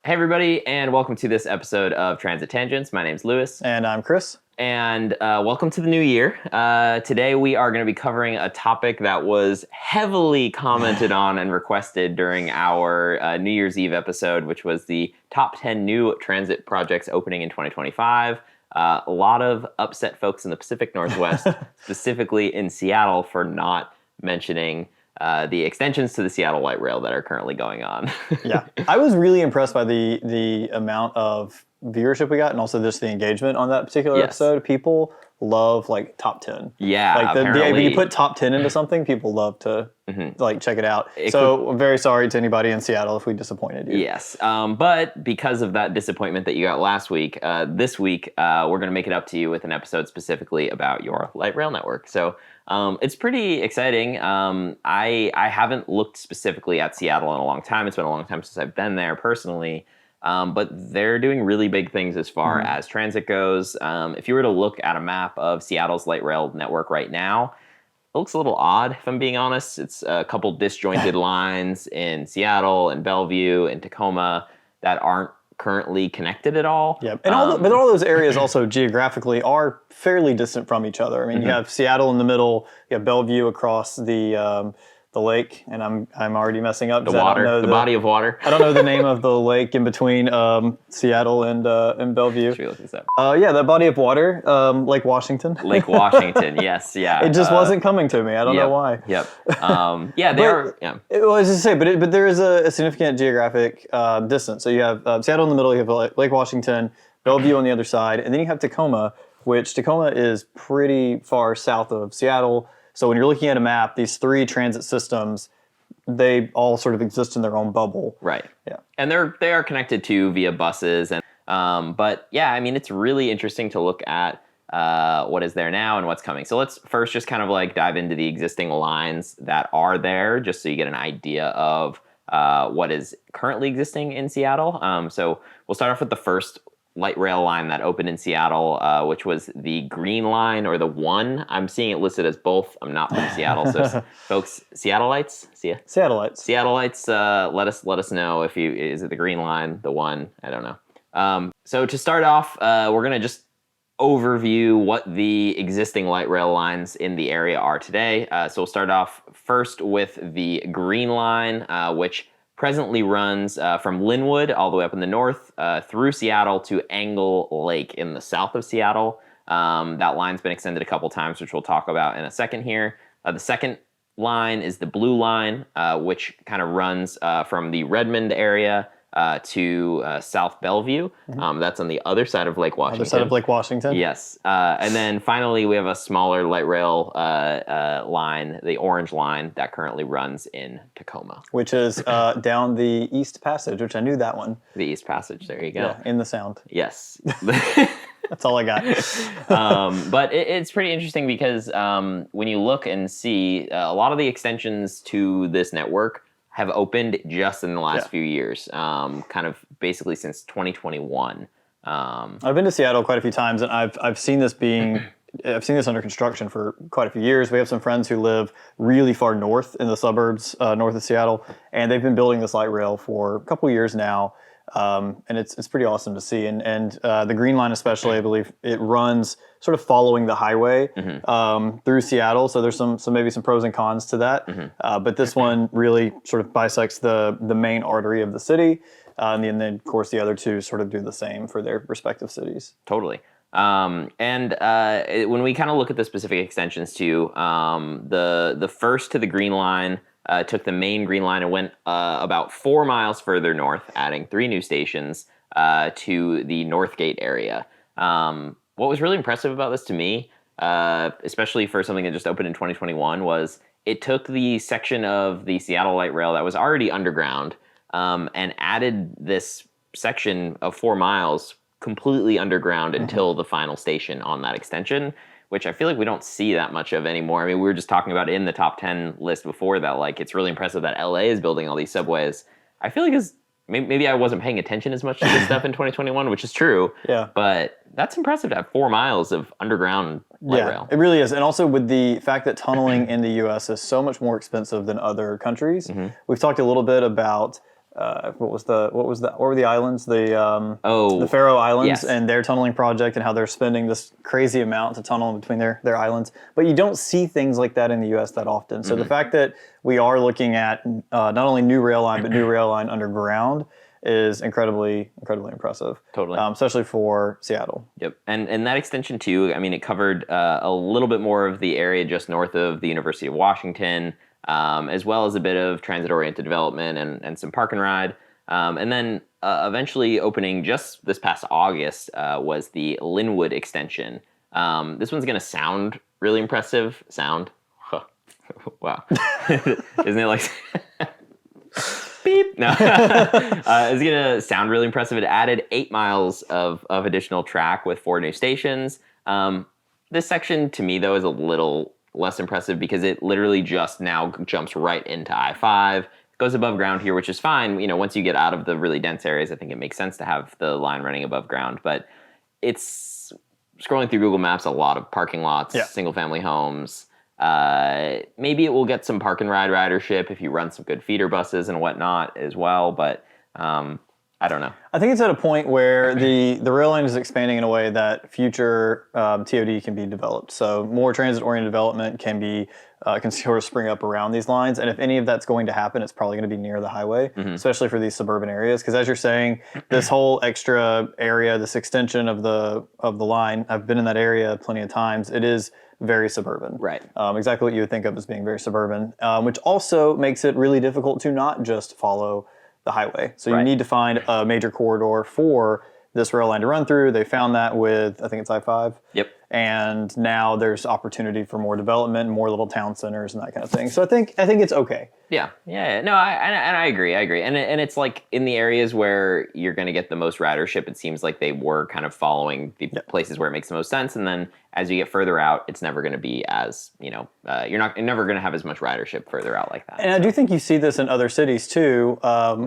Hey everybody, and welcome to this episode of Transit Tangents. My name's Lewis. And I'm Chris. And welcome to the new year. Today we are going to be covering a topic that was heavily commented on and requested during our New Year's Eve episode, which was the top 10 new transit projects opening in 2025. A lot of upset folks in the Pacific Northwest, specifically in Seattle, for not mentioning the extensions to the Seattle Light Rail that are currently going on. Yeah, I was really impressed by the amount of viewership we got, and also just the engagement on that particular episode. People love like top 10. Yeah, like apparently. when you put top 10 into something, people love to like check it out. I'm very sorry to anybody in Seattle if we disappointed you. Yes, but because of that disappointment that you got last week, this week we're going to make it up to you with an episode specifically about your light rail network. So it's pretty exciting. I haven't looked specifically at Seattle in a long time. It's been a long time since I've been there personally. But they're doing really big things as far as transit goes. If you were to look at a map of Seattle's light rail network right now, it looks a little odd, if I'm being honest. It's a couple disjointed lines in Seattle and Bellevue and Tacoma that aren't currently connected at all. Yeah, and but all those areas also geographically are fairly distant from each other. I mean, you have Seattle in the middle, you have Bellevue across the lake, and I'm already messing up. The water, the body of water. I don't know the name of the lake in between Seattle and Bellevue. Should we look this up? Yeah, that body of water, Lake Washington. Lake Washington, yes, yeah. It just wasn't coming to me. I don't know why. Yep. Yeah, they are. Yeah. Well, I was just say, but there is a significant geographic distance. So you have Seattle in the middle. You have Lake Washington, Bellevue on the other side, and then you have Tacoma, which Tacoma is pretty far south of Seattle. So when you're looking at a map, these three transit systems, they all sort of exist in their own bubble. Right. Yeah. And they are connected to via buses. And but yeah, I mean, it's really interesting to look at what is there now and what's coming. So let's first just kind of like dive into the existing lines that are there, just so you get an idea of what is currently existing in Seattle. So we'll start off with the first light rail line that opened in Seattle, which was the Green Line, or the One. I'm seeing it listed as both. I'm not from Seattle, so folks, Seattleites, let us know if is it the Green Line, the One? I don't know. So to start off, we're gonna just overview what the existing light rail lines in the area are today. So we'll start off first with the Green Line, which presently runs from Linwood all the way up in the north through Seattle to Angle Lake in the south of Seattle. That line's been extended a couple times, which we'll talk about in a second here. The second line is the Blue Line, which kind of runs from the Redmond area to South Bellevue. That's on the other side of Lake Washington. Other side of Lake Washington. Yes. And then finally, we have a smaller light rail line, the Orange Line, that currently runs in Tacoma. Which is down the East Passage, which I knew that one. The East Passage, there you go. Yeah, in the Sound. Yes. That's all I got. But it's pretty interesting because when you look and see a lot of the extensions to this network have opened just in the last few years, kind of basically since 2021. I've been to Seattle quite a few times, and I've seen this under construction for quite a few years. We have some friends who live really far north in the suburbs north of Seattle, and they've been building this light rail for a couple years now. And it's pretty awesome to see. And the Green Line especially, I believe, it runs sort of following the highway through Seattle. So there's maybe some pros and cons to that. But this one really sort of bisects the main artery of the city. And then, of course, the other two sort of do the same for their respective cities. Totally. When we kind of look at the specific extensions to the first to the Green Line, took the main Green Line and went about 4 miles further north, adding 3 new stations to the Northgate area. What was really impressive about this to me, especially for something that just opened in 2021, was it took the section of the Seattle Light Rail that was already underground and added this section of 4 miles completely underground until the final station on that extension, which I feel like we don't see that much of anymore. I mean, we were just talking about it in the top 10 list before that, like, it's really impressive that LA is building all these subways. I feel like maybe I wasn't paying attention as much to this stuff in 2021, which is true. Yeah. But that's impressive to have 4 miles of underground light rail. It really is. And also with the fact that tunneling in the U.S. is so much more expensive than other countries. We've talked a little bit about what were the islands? The Faroe Islands yes. and their tunneling project, and how they're spending this crazy amount to tunnel in between their islands. But you don't see things like that in the U.S. that often. So the fact that we are looking at not only new rail line but new rail line underground is incredibly impressive. Totally. Especially for Seattle. Yep. And that extension too, I mean, it covered a little bit more of the area just north of the University of Washington, as well as a bit of transit-oriented development and some park and ride. And then eventually opening just this past August was the Linwood extension. This one's going to sound really impressive. Huh. Wow. Isn't it like... Beep. No. It's going to sound really impressive. It added 8 miles of additional track with 4 new stations. This section, to me, though, is a little less impressive because it literally just now jumps right into I-5. It goes above ground here, which is fine. You know, once you get out of the really dense areas, I think it makes sense to have the line running above ground. But it's, scrolling through Google Maps, a lot of parking lots, single-family homes. Maybe it will get some park and ride ridership if you run some good feeder buses and whatnot as well, but I don't know. I think it's at a point where the rail line is expanding in a way that future TOD can be developed. So more transit-oriented development can sort of spring up around these lines, and if any of that's going to happen, it's probably going to be near the highway, especially for these suburban areas. Because as you're saying, this whole extra area, this extension of the line, I've been in that area plenty of times. It is very suburban. Right. Exactly what you would think of as being very suburban, which also makes it really difficult to not just follow the highway. So you need to find a major corridor for this rail line to run through. They found that with, I think it's I-5. Yep. And now there's opportunity for more development, more little town centers and that kind of thing. So I think it's okay. Yeah. No, I agree. And it's like in the areas where you're going to get the most ridership, it seems like they were kind of following the places where it makes the most sense. And then as you get further out, it's never going to be as, you're never going to have as much ridership further out like that. And I do think you see this in other cities too,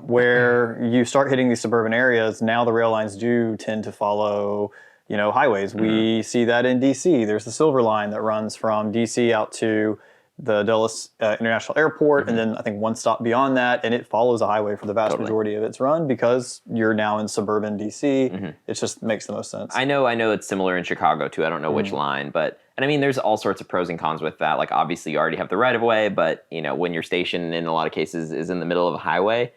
where you start hitting these suburban areas. Now the rail lines do tend to follow highways. We see that in DC. There's the Silver Line that runs from DC out to the Dulles International Airport, and then I think one stop beyond that, and it follows a highway for the vast majority of its run because you're now in suburban DC. It just makes the most sense. I know it's similar in Chicago too. I don't know which line, and I mean, there's all sorts of pros and cons with that. Like obviously you already have the right of way, but when your station in a lot of cases is in the middle of a highway,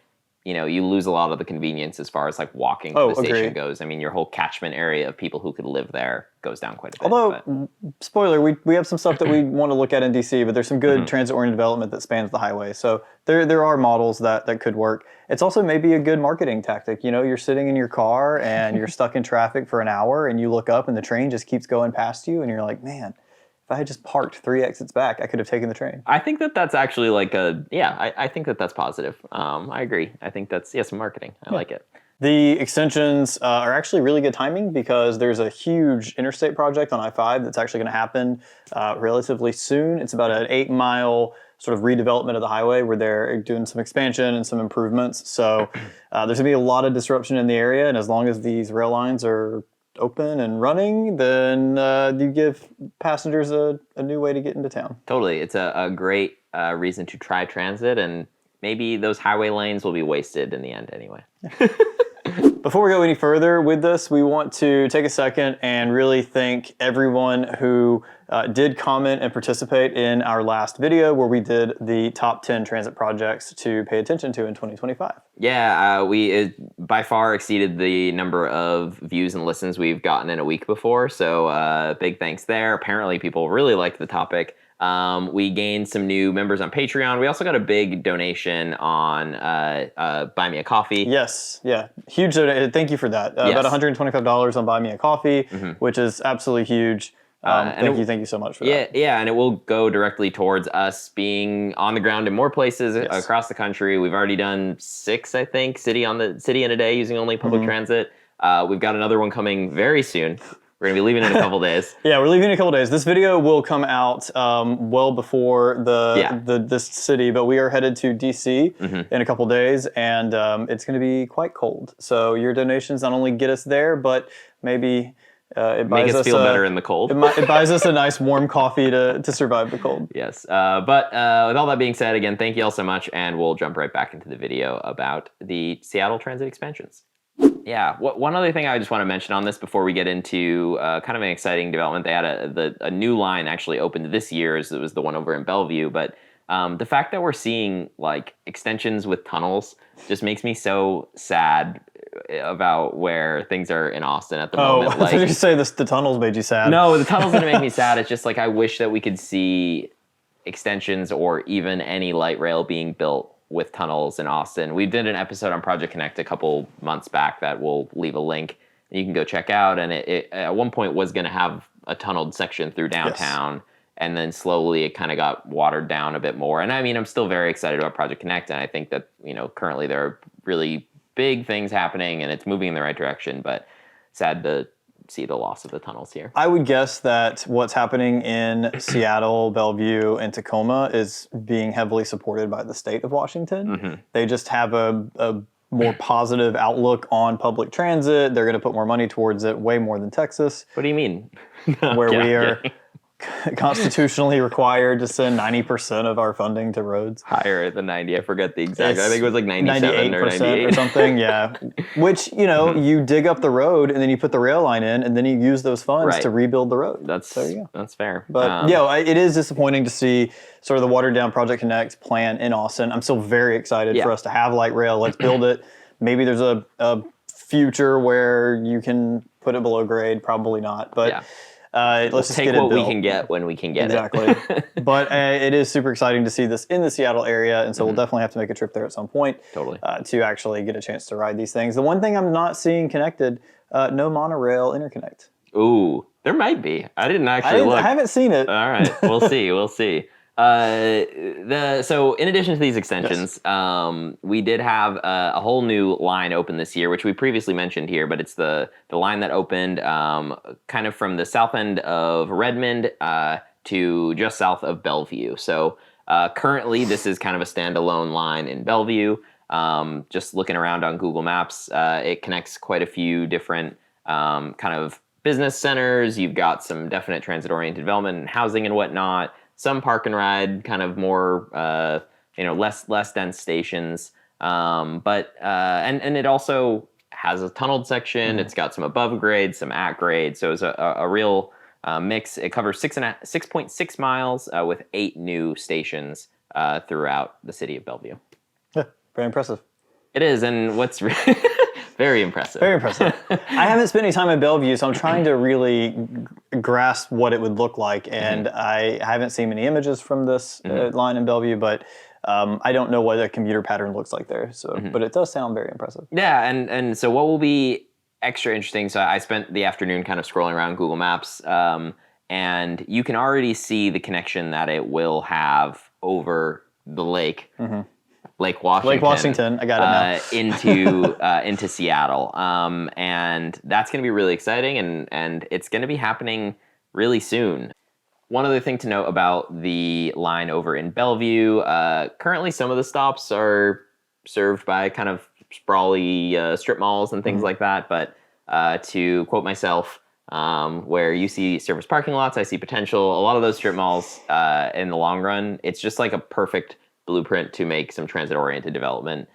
you lose a lot of the convenience as far as like walking to the station goes. I mean, your whole catchment area of people who could live there goes down quite a bit. Although, spoiler, we have some stuff that we want to look at in DC, but there's some good transit-oriented development that spans the highway. So there are models that could work. It's also maybe a good marketing tactic. You're sitting in your car and you're stuck in traffic for an hour and you look up and the train just keeps going past you and you're like, man, if I had just parked 3 exits back, I could have taken the train. I think that's actually like I think that's positive. I agree. I think that's, some marketing. I like it. The extensions are actually really good timing because there's a huge interstate project on I-5 that's actually going to happen relatively soon. It's about an 8-mile sort of redevelopment of the highway where they're doing some expansion and some improvements. So there's going to be a lot of disruption in the area, and as long as these rail lines are open and running, then you give passengers a new way to get into town. Totally. It's a great reason to try transit, and maybe those highway lanes will be wasted in the end anyway. Before we go any further with this, we want to take a second and really thank everyone who did comment and participate in our last video where we did the top 10 transit projects to pay attention to in 2025. Yeah, we by far exceeded the number of views and listens we've gotten in a week before, so big thanks there. Apparently people really liked the topic. We gained some new members on Patreon. We also got a big donation on Buy Me a Coffee. Yes, yeah, huge donation. Thank you for that. About $125 on Buy Me a Coffee, which is absolutely huge. Thank you so much for that. Yeah, and it will go directly towards us being on the ground in more places across the country. We've already done 6, I think, city in a day using only public transit. We've got another one coming very soon. We're going to be leaving in a couple days. Yeah, we're leaving in a couple days. This video will come out well before this city, but we are headed to DC in a couple days, and it's going to be quite cold. So your donations not only get us there, but maybe It Make buys us feel a- better in the cold. It buys us a nice warm coffee to survive the cold. Yes. But with all that being said, again, thank you all so much, and we'll jump right back into the video about the Seattle transit expansions. Yeah, one other thing I just want to mention on this before we get into kind of an exciting development. They had a new line actually opened this year, as it was the one over in Bellevue. But the fact that we're seeing like extensions with tunnels just makes me so sad about where things are in Austin at the moment. I thought you say the tunnels made you sad. No, the tunnels didn't make me sad. It's just like I wish that we could see extensions or even any light rail being built with tunnels in Austin. We did an episode on Project Connect a couple months back that we'll leave a link. You can go check out. And it at one point was going to have a tunneled section through downtown. Yes. And then slowly it kind of got watered down a bit more. And I mean, I'm still very excited about Project Connect. And I think that, currently there are really big things happening and it's moving in the right direction. But sad to see the loss of the tunnels here. I would guess that what's happening in Seattle, Bellevue, and Tacoma is being heavily supported by the state of Washington. Mm-hmm. They just have a more positive outlook on public transit. They're going to put more money towards it, way more than Texas. What do you mean? Where we are constitutionally required to send 90% of our funding to roads. Higher than 90. I forget the exact. I think it was like 97 or 98 or something. Yeah. Which, you dig up the road and then you put the rail line in and then you use those funds to rebuild the road. That's fair. But it is disappointing to see sort of the watered down Project Connect plan in Austin. I'm still very excited for us to have light rail. Let's build it. Maybe there's a future where you can put it below grade. Probably not. But let's just take get it what built. we can get when we can get it. Exactly. But it is super exciting to see this in the Seattle area, and so we'll definitely have to make a trip there at some point. Totally. To actually get a chance to ride these things. The one thing I'm not seeing connected, no monorail interconnect. Ooh, there might be. I didn't actually look. I haven't seen it. All right, we'll see. We'll see. So in addition to these extensions, we did have a whole new line open this year, which we previously mentioned here, but it's the line that opened kind of from the south end of Redmond to just south of Bellevue. So currently this is kind of a standalone line in Bellevue. Just looking around on Google Maps, it connects quite a few different kind of business centers. You've got some definite transit-oriented development and housing and whatnot. Some park and ride, kind of more, less dense stations. But it also has a tunneled section. It's got some above grade, some at grade. So it's a real mix. It covers 6.6 miles with 8 new stations throughout the city of Bellevue. Yeah, very impressive. It is, and what's very impressive. Very impressive. I haven't spent any time in Bellevue, so I'm trying to really grasp what it would look like. And I haven't seen many images from this line in Bellevue, but I don't know what a commuter pattern looks like there. So, but it does sound very impressive. Yeah, and so what will be extra interesting, so I spent the afternoon kind of scrolling around Google Maps, and you can already see the connection that it will have over the lake. Lake Washington. I got it now. into Seattle, and that's going to be really exciting, and it's going to be happening really soon. One other thing to note about the line over in Bellevue: currently, some of the stops are served by kind of sprawly strip malls and things like that. But to quote myself, where you see service parking lots, I see potential. A lot of those strip malls, in the long run, it's just like a perfect blueprint to make some transit-oriented development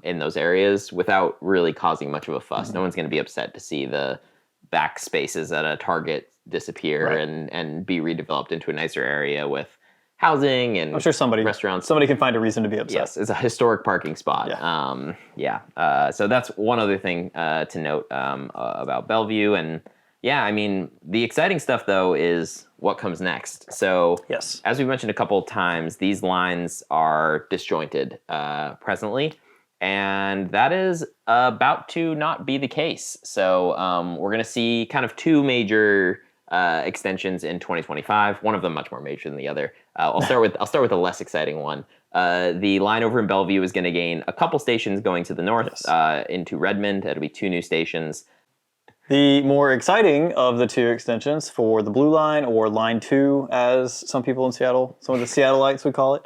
in those areas without really causing much of a fuss. No one's going to be upset to see the back spaces at a Target disappear and be redeveloped into a nicer area with housing and I'm sure restaurants. Somebody can find a reason to be upset. Yes, it's a historic parking spot. So that's one other thing to note about Bellevue. And yeah, I mean, the exciting stuff, though, is what comes next. So as we've mentioned a couple of times, these lines are disjointed presently, and that is about to not be the case. So we're going to see kind of 2 major extensions in 2025. One of them much more major than the other. I'll start with the less exciting one. The line over in Bellevue is going to gain a couple stations going to the north into Redmond. It'll be 2 new stations. The more exciting of the 2 extensions for the Blue Line, or Line 2, as some people in Seattle, some of the Seattleites would call it,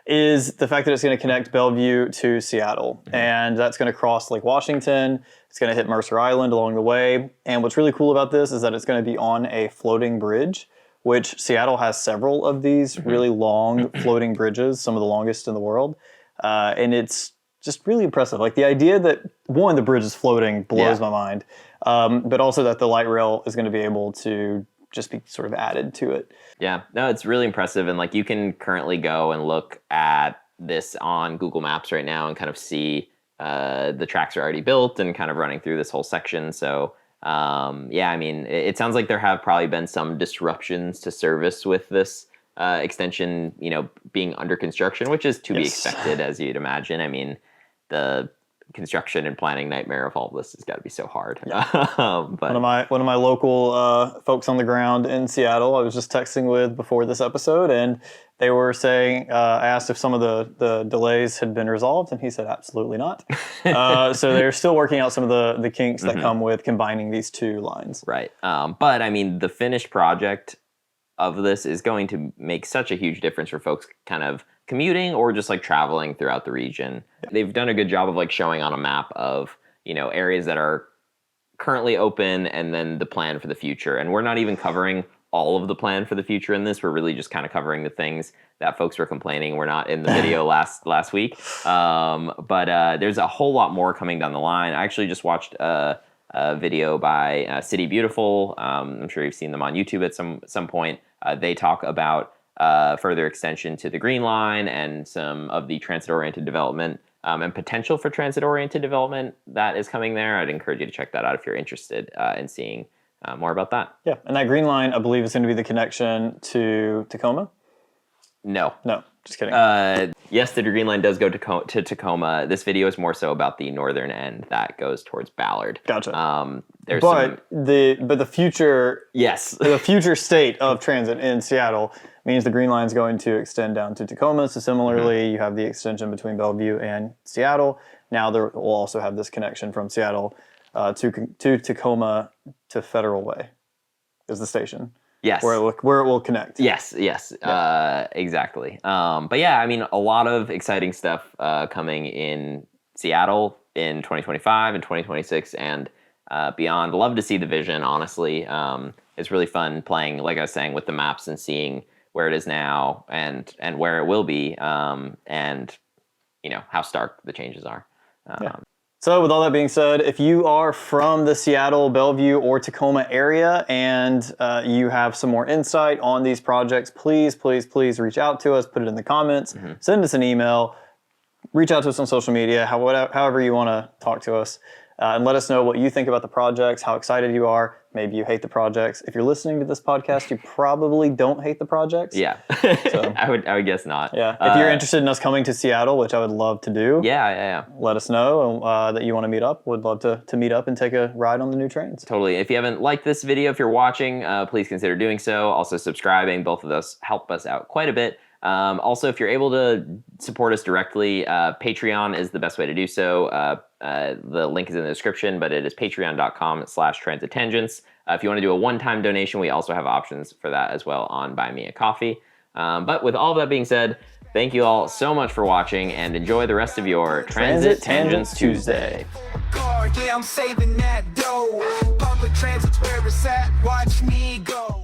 is the fact that it's going to connect Bellevue to Seattle. And that's going to cross Lake Washington. It's going to hit Mercer Island along the way. And what's really cool about this is that it's going to be on a floating bridge, which Seattle has several of these really long floating bridges, some of the longest in the world. And it's just really impressive. Like the idea that, one, the bridge is floating blows my mind, but also that the light rail is going to be able to just be sort of added to it. Yeah, no, it's really impressive. And like you can currently go and look at this on Google Maps right now and kind of see the tracks are already built and kind of running through this whole section. So yeah, I mean, it sounds like there have probably been some disruptions to service with this extension, you know, being under construction, which is to be expected, as you'd imagine. I mean, the construction and planning nightmare of all of this has got to be so hard. Yeah. But one of my local folks on the ground in Seattle, I was just texting with before this episode, and they were saying, I asked if some of the delays had been resolved, and he said absolutely not. So they're still working out some of the kinks that come with combining these two lines. Right. But I mean, the finished project of this is going to make such a huge difference for folks kind of commuting or just like traveling throughout the region. Yeah. They've done a good job of like showing on a map of, you know, areas that are currently open and then the plan for the future. And we're not even covering all of the plan for the future in this. We're really just kind of covering the things that folks were complaining were not in the video last week. But there's a whole lot more coming down the line. I actually just watched a video by City Beautiful. I'm sure you've seen them on YouTube at some point. They talk about further extension to the Green Line and some of the transit-oriented development and potential for transit-oriented development that is coming there. I'd encourage you to check that out if you're interested in seeing more about that. Yeah, and that Green Line, I believe, is going to be the connection to Tacoma? No, just kidding. Yes, the Green Line does go to Tacoma. This video is more so about the northern end that goes towards Ballard. Gotcha. But the future, the future state of transit in Seattle means the Green Line is going to extend down to Tacoma. So similarly, you have the extension between Bellevue and Seattle. Now there will also have this connection from Seattle to Tacoma to Federal Way is the station. Yes. Where it will connect. Yes. Yeah. Exactly. But yeah, I mean, a lot of exciting stuff coming in Seattle in 2025 and 2026 and beyond. Love to see the vision, honestly. It's really fun playing, like I was saying, with the maps and seeing where it is now and where it will be and, you know, how stark the changes are. So with all that being said, if you are from the Seattle, Bellevue, or Tacoma area and you have some more insight on these projects, please reach out to us, put it in the comments, send us an email, reach out to us on social media, however you want to talk to us, and let us know what you think about the projects, how excited you are. Maybe you hate the projects. If you're listening to this podcast, you probably don't hate the projects. Yeah, so, I would guess not. Yeah, if you're interested in us coming to Seattle, which I would love to do. Yeah. Let us know that you want to meet up. Would love to meet up and take a ride on the new trains. Totally. If you haven't liked this video, if you're watching, please consider doing so. Also subscribing. Both of those help us out quite a bit. Also, if you're able to support us directly, Patreon is the best way to do so. The link is in the description, but it is patreon.com/transittangents. If you want to do a one-time donation, we also have options for that as well on Buy Me a Coffee. But with all of that being said, thank you all so much for watching and enjoy the rest of your Transit Tangents Tuesday. Yeah, I'm saving that dough. Public transit's where it's at. Watch me go.